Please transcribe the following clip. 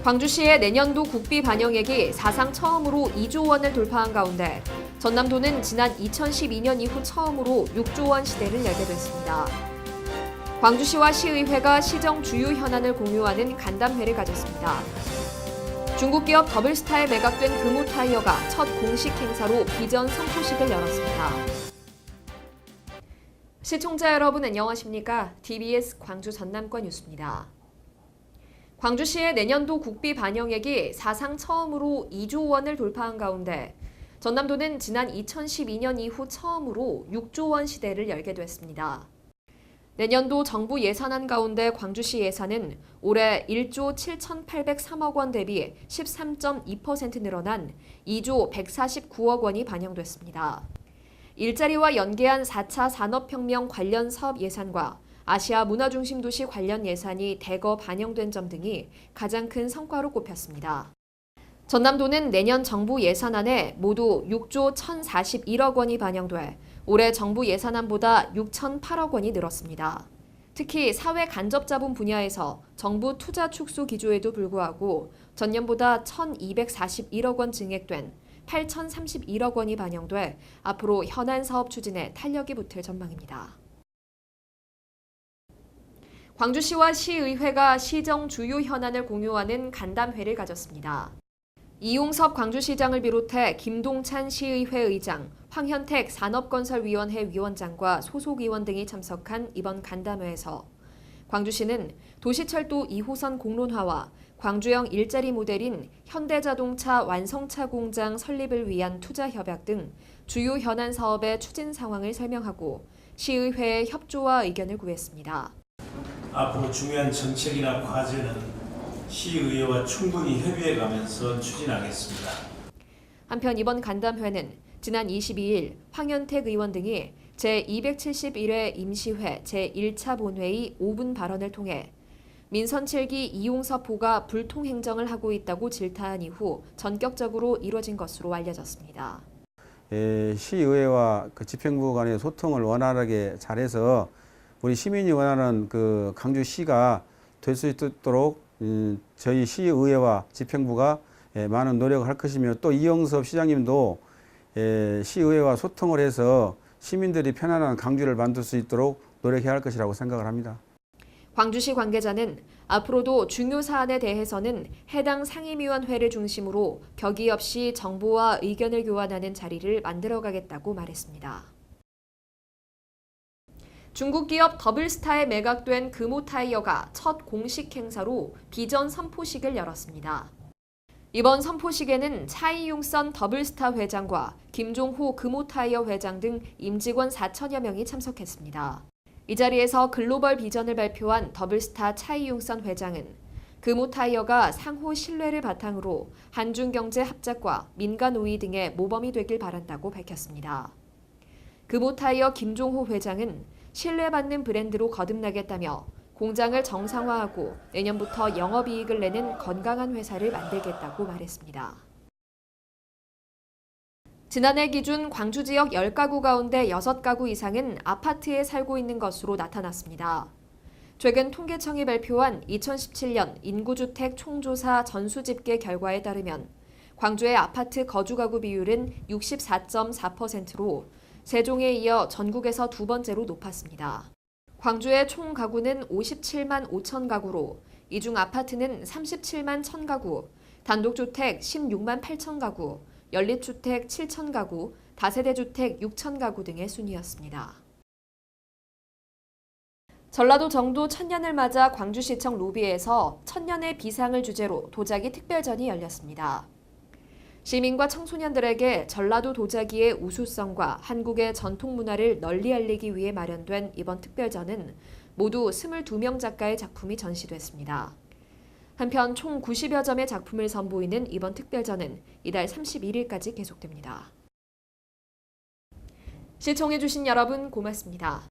광주시의 내년도 국비 반영액이 사상 처음으로 2조 원을 돌파한 가운데 전남도는 지난 2012년 이후 처음으로 6조 원 시대를 열게 됐습니다. 광주시와 시의회가 시정 주요 현안을 공유하는 간담회를 가졌습니다. 중국 기업 더블스타에 매각된 금호타이어가 첫 공식 행사로 비전 선포식을 열었습니다. 시청자 여러분 안녕하십니까? TBS 광주 전남권 뉴스입니다. 광주시의 내년도 국비 반영액이 사상 처음으로 2조 원을 돌파한 가운데 전남도는 지난 2012년 이후 처음으로 6조 원 시대를 열게 됐습니다. 내년도 정부 예산안 가운데 광주시 예산은 올해 1조 7,803억 원 대비 13.2% 늘어난 2조 149억 원이 반영됐습니다. 일자리와 연계한 4차 산업혁명 관련 사업 예산과 아시아 문화중심도시 관련 예산이 대거 반영된 점 등이 가장 큰 성과로 꼽혔습니다. 전남도는 내년 정부 예산안에 모두 6조 1,041억 원이 반영돼 올해 정부 예산안보다 6,008억 원이 늘었습니다. 특히 사회 간접자본 분야에서 정부 투자 축소 기조에도 불구하고 전년보다 1,241억 원 증액된 8,031억 원이 반영돼 앞으로 현안 사업 추진에 탄력이 붙을 전망입니다. 광주시와 시의회가 시정 주요 현안을 공유하는 간담회를 가졌습니다. 이용섭 광주시장을 비롯해 김동찬 시의회 의장, 황현택 산업건설위원회 위원장과 소속위원 등이 참석한 이번 간담회에서 광주시는 도시철도 2호선 공론화와 광주형 일자리 모델인 현대자동차 완성차 공장 설립을 위한 투자 협약 등 주요 현안 사업의 추진 상황을 설명하고 시의회의 협조와 의견을 구했습니다. 앞으로 중요한 정책이나 과제는 시의회와 충분히 협의해가면서 추진하겠습니다. 한편 이번 간담회는 지난 22일 황현택 의원 등이 제271회 임시회 제1차 본회의 5분 발언을 통해 민선 7기 이용섭 호가 불통행정을 하고 있다고 질타한 이후 전격적으로 이뤄진 것으로 알려졌습니다. 시의회와 집행부 간의 소통을 원활하게 잘해서 우리 시민이 원하는 광주시가 될 수 있도록 저희 시의회와 집행부가 많은 노력을 할 것이며 또 이영섭 시장님도 시의회와 소통을 해서 시민들이 편안한 광주를 만들 수 있도록 노력해야 할 것이라고 생각을 합니다. 광주시 관계자는 앞으로도 중요 사안에 대해서는 해당 상임위원회를 중심으로 격의 없이 정보와 의견을 교환하는 자리를 만들어가겠다고 말했습니다. 중국 기업 더블스타에 매각된 금호타이어가 첫 공식 행사로 비전 선포식을 열었습니다. 이번 선포식에는 차이융선 더블스타 회장과 김종호 금호타이어 회장 등 임직원 4천여 명이 참석했습니다. 이 자리에서 글로벌 비전을 발표한 더블스타 차이융선 회장은 금호타이어가 상호 신뢰를 바탕으로 한중경제 합작과 민간 우위 등의 모범이 되길 바란다고 밝혔습니다. 금호타이어 김종호 회장은 신뢰받는 브랜드로 거듭나겠다며 공장을 정상화하고 내년부터 영업이익을 내는 건강한 회사를 만들겠다고 말했습니다. 지난해 기준 광주 지역 10가구 가운데 6가구 이상은 아파트에 살고 있는 것으로 나타났습니다. 최근 통계청이 발표한 2017년 인구주택 총조사 전수집계 결과에 따르면 광주의 아파트 거주가구 비율은 64.4%로 세종에 이어 전국에서 두 번째로 높았습니다. 광주의 총 가구는 57만 5천 가구로 이 중 아파트는 37만 1천 가구, 단독주택 16만 8천 가구, 연립주택 7천 가구, 다세대주택 6천 가구 등의 순이었습니다. 전라도 정도 천년을 맞아 광주시청 로비에서 천년의 비상을 주제로 도자기 특별전이 열렸습니다. 시민과 청소년들에게 전라도 도자기의 우수성과 한국의 전통 문화를 널리 알리기 위해 마련된 이번 특별전은 모두 22명 작가의 작품이 전시됐습니다. 한편 총 90여 점의 작품을 선보이는 이번 특별전은 이달 31일까지 계속됩니다. 시청해주신 여러분 고맙습니다.